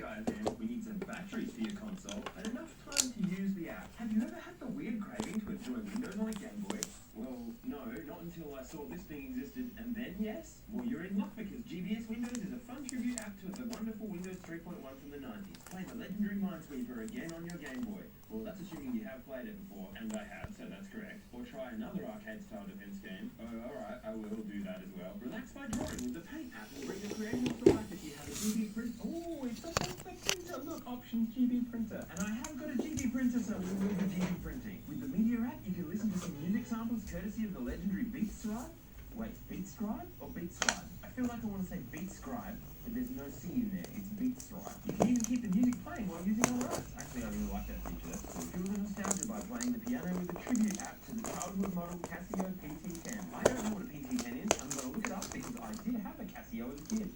guys, and we need some batteries for your console and enough time to use the app. Have you ever had the weird craving to enjoy Windows on a Game Boy? Well, no, not until I saw this thing existed, and then yes, well, you're in luck because GBS Windows is a fun tribute app to the wonderful Windows 3.1 from the 90s. Play the legendary Minesweeper again on your Game Boy. Well, that's assuming you have played it before, and I have, so that's correct. Or try another arcade-style defense game. Oh, alright, I will do that as well. Relax by drawing with the Paint app will bring the creations to life if you have a GB printer. Oh, it's the printer! Look, options GB printer. And I have got a GB printer, so we will be GB printing. With the Media app, you can listen to some music samples courtesy of the legendary Beatscribe. Wait, Beatscribe or Beatscribe? I feel like I want to say Beatscribe, but there's no C in there. It's Beatscribe. You can even keep the music playing while using other apps. Actually, I really like that feature. So feel the nostalgia by playing the piano with the tribute app to the childhood model Casio PT10. I don't know what a PT10 is. I'm going to look it up because I did have a Casio as a kid.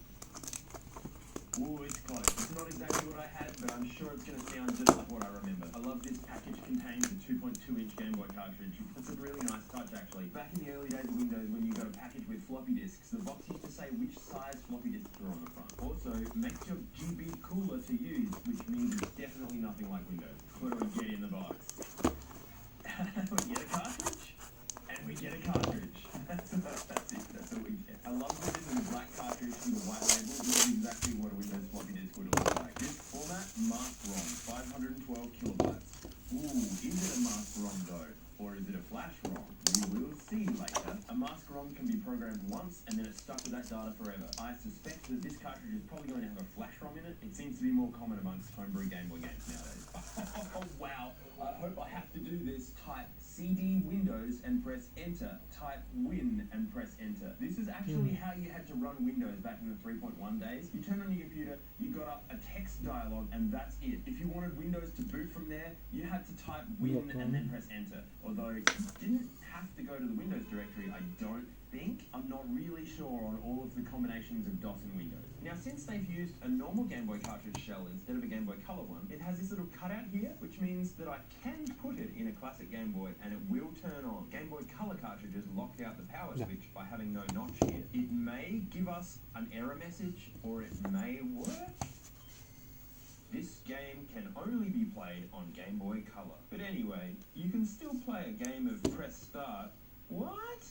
Ooh, it's close. It's not exactly what I had, but I'm sure it's going to sound just like what I remember. I love this package contains a 2.2-inch Game Boy cartridge. That's a really nice touch, actually. Back in the early days of Windows, when you got a package with floppy disks, the box used to say which size floppy disks were on the front. Also, makes your GB cooler to use, which means it's definitely nothing like Windows. What do we get in the box? We get a cartridge, and we get a cartridge. That's it. That's what we get. I love that this is a black cartridge with a white label. This is exactly what a Windows floppy disk would look like. This format, mask ROM, 512 kilobytes. Ooh, is it a mask ROM though? Or is it a flash ROM? We will see later. A mask ROM can be programmed once and then it's stuck with that data forever. I suspect that this cartridge is probably going to have a flash ROM in it. It seems to be more common amongst homebrew Game Boy games nowadays. Oh wow, I hope I have to do this. Type CD Windows and press enter. Type Win and press enter. This is actually how you had to run Windows back in the 3.1 days. You turned on your computer, you got up a text dialog, and that's it. If you wanted Windows to boot from there, you had to type Win and then press enter. Although you didn't have to go to the Windows directory, I don't think. I'm not really sure on all of the combinations of DOS and Windows. Now, since they've used a normal Game Boy cartridge shell instead of a Game Boy Color one, it has this little cutout here, which means that I can put it in a classic Game Boy and it will turn on. Game Boy Color cartridges locked out the power switch by having no notch here. It may give us an error message, or it may work. This game can only be played on Game Boy Color. But anyway, you can still play a game of press start. What?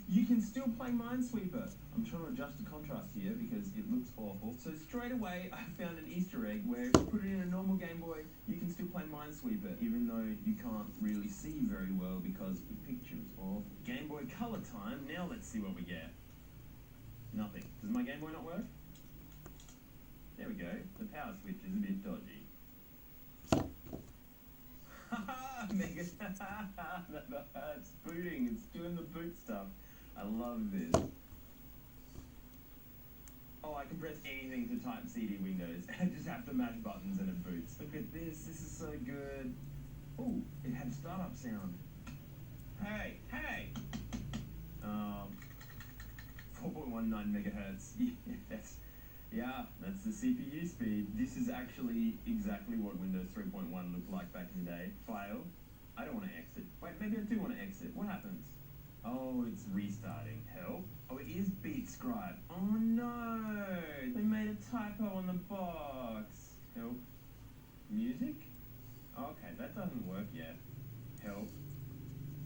You can still play Minesweeper. I'm trying to adjust the contrast here because it looks awful. So straight away, I found an Easter egg where if you put it in a normal Game Boy, you can still play Minesweeper, even though you can't really see very well because the picture's awful. Game Boy Color time. Now let's see what we get. Nothing. Does my Game Boy not work? There we go. The power switch is a bit dodgy. Haha, Mega. It's booting. It's doing the boot stuff. I love this. Oh, I can press anything to type CD Windows. I just have to mash buttons and it boots. Look at this. This is so good. Oh, it had startup sound. Hey, hey. 4.19 megahertz. Yes. Yeah, that's the CPU speed. This is actually exactly what Windows 3.1 looked like back in the day. Fail. I don't want to exit. Wait, maybe I do want to exit. What happens? Oh, it's restarting. Help. Oh, it is Beatscribe. Oh no! They made a typo on the box. Help. Music? Okay, that doesn't work yet. Help.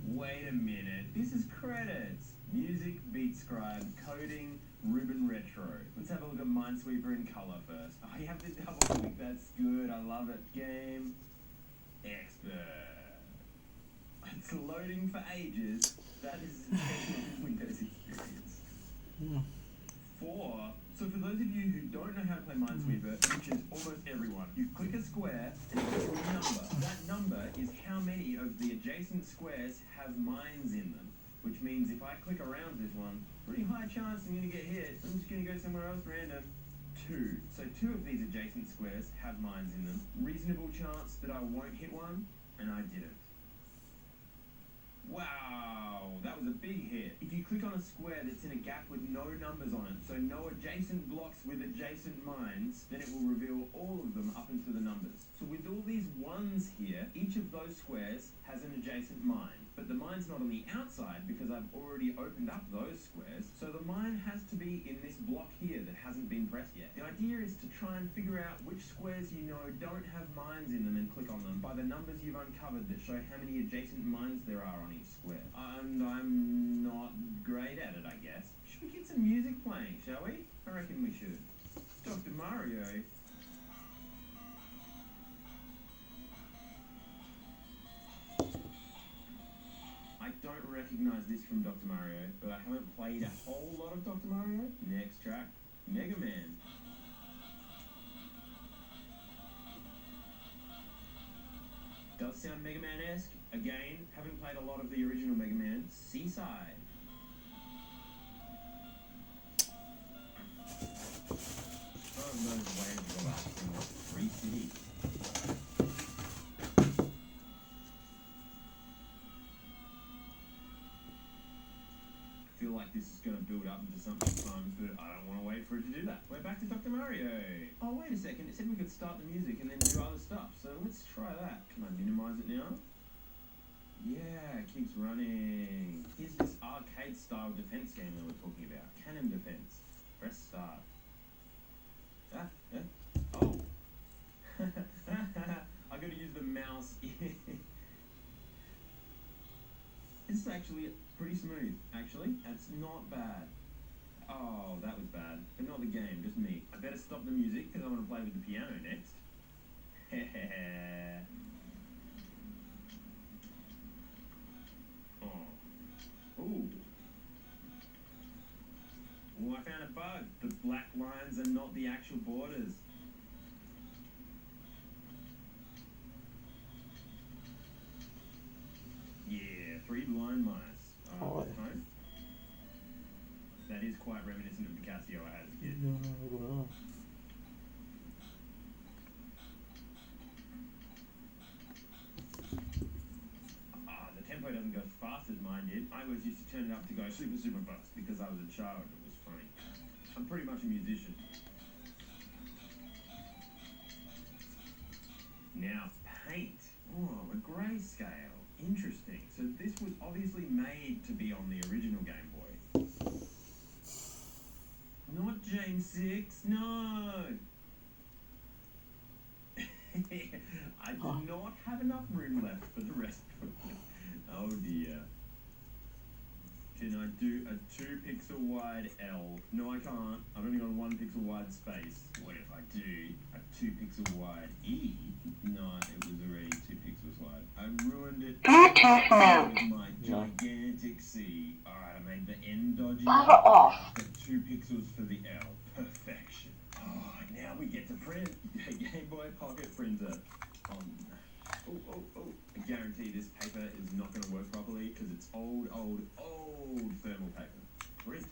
Wait a minute. This is credits. Music, Beatscribe, coding, Ribbon Retro. Let's have a look at Minesweeper in color first. Oh, you have to double click. That's good. I love it. Game Expert. It's loading for ages. That is a Windows experience. Yeah. So for those of you who don't know how to play Minesweeper, which is almost everyone, you click a square and it gives you a number. That number is how many of the adjacent squares have mines in them. Which means if I click around this one, pretty high chance I'm going to get hit. I'm just going to go somewhere else random. 2. So 2 of these adjacent squares have mines in them. Reasonable chance that I won't hit one, and I didn't. Wow, that was a big hit. If you click on a square that's in a gap with no numbers on it, so no adjacent blocks with adjacent mines, then it will reveal all of them up into the numbers. So with all these ones here, each of those squares has an adjacent mine. but the mine's not on the outside because I've already opened up those squares, so the mine has to be in this block here that hasn't been pressed yet. The idea is to try and figure out which squares you know don't have mines in them and click on them by the numbers you've uncovered that show how many adjacent mines there are on each square. And I'm not great at it, I guess. Should we get some music playing, shall we? I reckon we should. Dr. Mario. I don't recognize this from Dr. Mario, but I haven't played a whole lot of Dr. Mario. Next track, Mega Man. Does sound Mega Man-esque. Again, haven't played a lot of the original Mega Man. Seaside. Oh, no way to go out from the free city. I feel like this is going to build up into something fun, but I don't want to wait for it to do that. We're back to Dr. Mario. Oh, wait a second. It said we could start the music and then do other stuff. So let's try that. Can I minimize it now? Yeah, it keeps running. Here's this arcade-style defense game that we're talking about. Cannon defense. Press start. Oh. I got to use the mouse. This is actually pretty smooth, actually. That's not bad. Oh, that was bad. But not the game, just me. I better stop the music because I want to play with the piano next. Oh. Ooh. Oh, I found a bug. The black lines are not the actual borders. Yeah, 3 blind mice. Home. That is quite reminiscent of the Casio I had as a kid. The tempo doesn't go as fast as mine did. I always used to turn it up to go super, super fast because I was a child. It was funny. I'm pretty much a musician. Now, paint. Oh, a grayscale. Interesting. So this was obviously made to be on the original Game Boy. Not James 6, no! I do not have enough room left for the rest of it. Oh dear. Can I do a 2-pixel wide L? No, I can't. I've only got a 1 pixel wide space. What if I do a 2-pixel wide E? No, it was already 2 pixels wide. I ruined it with my gigantic C. Alright, I made the N dodgy. I've got 2 pixels for the L. Perfection. Oh, now we get to print. Game Boy Pocket Printer. Oh. I guarantee this paper is not going to work properly because it's old thermal paper. Print.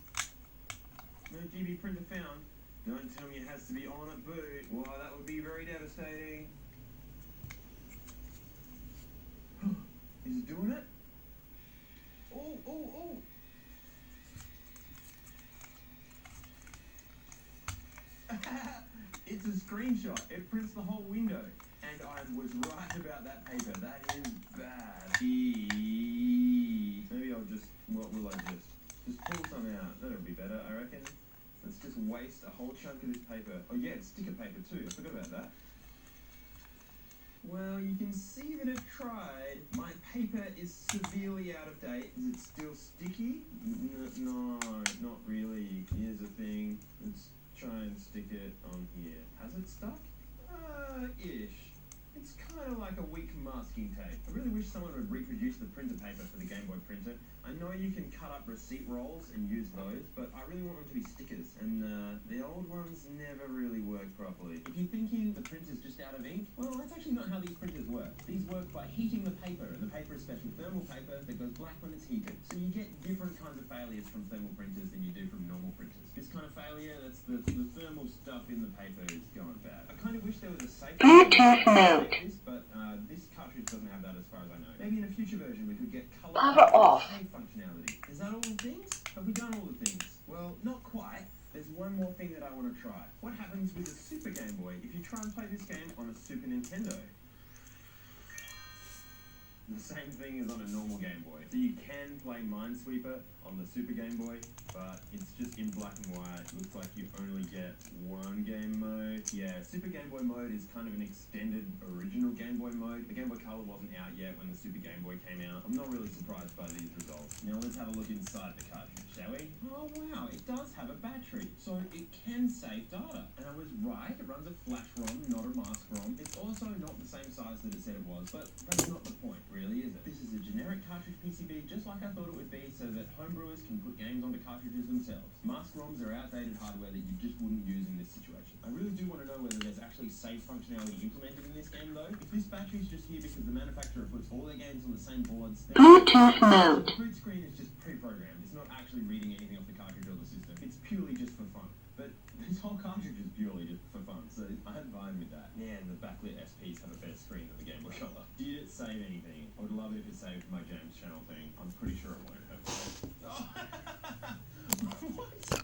No GB printer found. Don't tell me it has to be on at boot. Wow, that would be very devastating. Is it doing it? Oh. It's a screenshot. It prints the whole window. And I was right about that paper. That is bad. Maybe I'll just, what will I just pull some out. That'll be better, I reckon. Let's just waste a whole chunk of this paper. Oh yeah, it's sticker paper too. I forgot about that. Well, you can see that it tried. My paper is severely out of date. Is it still sticky? No, not really. Here's the thing. Let's try and stick it on here. Has it stuck? Ish. It's kind of like a weak masking tape. I really wish someone would reproduce the printer paper for the Game Boy printer. I know you can cut up receipt rolls and use those, but I really want them to be stickers, and the old ones never really work properly. If you're thinking the printer's just out of ink, well, that's actually not how these printers work. These work by heating the paper, and the paper is special thermal paper that goes black when it's heated. So you get different kinds of failures from thermal printers than you do from normal printers. This kind of failure, that's the thermal stuff in the paper is going bad. I kind of wish there was a safe way to make this, but this cartridge doesn't have that as far as I know. Maybe in a future version we could get color save functionality. Is that all the things? Have we done all the things? Well, not quite. There's one more thing that I want to try. What happens with a Super Game Boy if you try and play this game on a Super Nintendo? the same thing as on a normal Game Boy. So you can play Minesweeper on the Super Game Boy, but it's just in black and white. It looks like you only get one game mode. Yeah, Super Game Boy mode is kind of an extended original Game Boy mode. The Game Boy Color wasn't out yet when the Super Game Boy came out. I'm not really surprised by these results. Now let's have a look inside the cartridge, shall we? Oh wow, it does have a battery, so it can save data. And I was right, it runs a flash ROM, not a mask ROM. It's also not the same size that it said it was, but that's not the point, really, is it? This is a generic cartridge PCB, just like I thought it would be, so that homebrewers can put games onto cartridges themselves. Mask ROMs are outdated hardware that you just wouldn't use in this situation. I really do want to know whether there's actually save functionality implemented in this game, though. If this battery's just here because the manufacturer puts all their games on the same boards, then Bluetooth mode. the boot screen is just pre-programmed. It's not actually reading anything off the cartridge or the system. It's purely just for fun. But this whole cartridge is purely just for fun, so I'm fine with that. Man, the backlit SPs have a better screen than the Game Boy Color. Did it save anything? I would love it if it saved my James Channel thing. I'm pretty sure it won't have. Oh. What?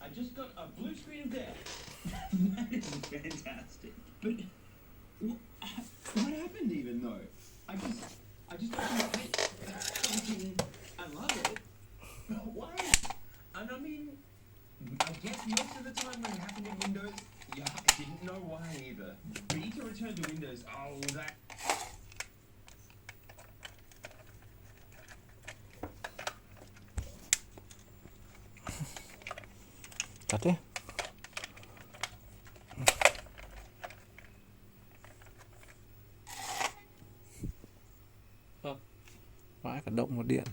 I just got a blue screen of death. That is fantastic. But what happened even though? I just I love it. Why? And I mean, I guess most of the time when it happened in Windows, yeah, I didn't know why either. B to return to Windows, oh, that... Thật thế. Vãi cả động một điện.